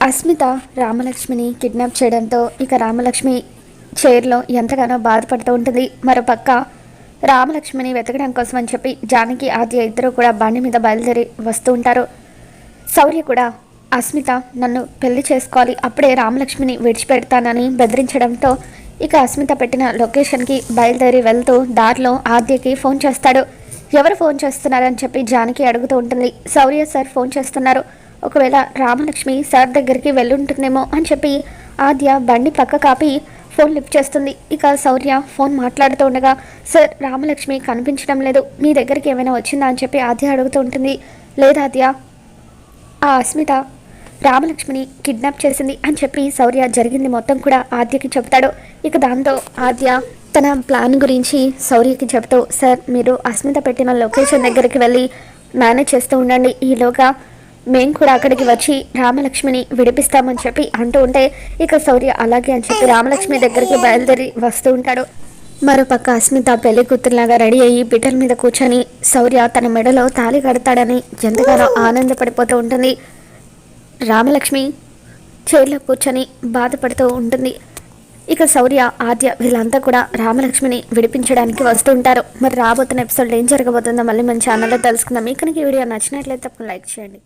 Asmita రామలక్ష్మిని kidnap చేయడంతో ఇక రామలక్ష్మి చైర్లో ఎంతగానో బాధపడుతూ ఉంటుంది. మరోపక్క రామలక్ష్మిని వెతకడం కోసం అని చెప్పి జానకి ఆద్య ఇద్దరు కూడా బండి మీద బయలుదేరి వస్తూ ఉంటారు. శౌర్య కూడా అస్మిత నన్ను పెళ్లి చేసుకోవాలి, అప్పుడే రామలక్ష్మిని విడిచిపెడతానని బెదిరించడంతో ఇక అస్మిత పెట్టిన లొకేషన్కి బయలుదేరి వెళ్తూ దారిలో ఆద్యకి ఫోన్ చేస్తాడు. ఎవరు ఫోన్ చేస్తున్నారని చెప్పి జానకి అడుగుతూ ఉంటుంది. శౌర్య సార్ ఫోన్ చేస్తున్నారు, ఒకవేళ రామలక్ష్మి సార్ దగ్గరికి వెళ్ళుంటుందేమో అని చెప్పి ఆద్య బండి పక్క కాపి ఫోన్ లిఫ్ట్ చేస్తుంది. ఇక శౌర్య ఫోన్ మాట్లాడుతూ ఉండగా, సార్ రామలక్ష్మి కనిపించడం లేదు, మీ దగ్గరికి ఏమైనా వచ్చిందా అని చెప్పి ఆద్య అడుగుతూ ఉంటుంది. లేదాద్య, ఆ అస్మిత రామలక్ష్మిని కిడ్నాప్ చేసింది అని చెప్పి శౌర్య జరిగింది మొత్తం కూడా ఆద్యకి చెప్తాడు. ఇక దాంతో ఆద్య తన ప్లాన్ గురించి శౌర్యకి చెప్తూ, సార్ మీరు అస్మిత పెట్టిన లొకేషన్ దగ్గరికి వెళ్ళి మేనేజ్ చేస్తూ ఉండండి, ఈలోగా మేము కూడా అక్కడికి వచ్చి రామలక్ష్మిని విడిపిస్తామని చెప్పి అంటూ ఉంటే ఇక శౌర్య అలాగే అని చెప్పి రామలక్ష్మి దగ్గరికి బయలుదేరి వస్తూ ఉంటాడు. మరోపక్క అస్మిత పెళ్లి కూతురులాగా రెడీ అయ్యి పిట్టల మీద కూర్చొని శౌర్య తన మెడలో తాళి కడతాడని ఎంతగానో ఆనందపడిపోతూ ఉంటుంది. రామలక్ష్మి చైర్లో కూర్చొని బాధపడుతూ ఉంటుంది. ఇక శౌర్య ఆద్య వీళ్ళంతా కూడా రామలక్ష్మిని విడిపించడానికి వస్తూ ఉంటారు. మరి రాబోతున్న ఎపిసోడ్లో ఏం జరగబోతుందో మళ్ళీ మన ఛానల్లో తెలుసుకుందాం. మీకు ఈ వీడియో నచ్చినట్లయితే తప్పకుండా లైక్ చేయండి.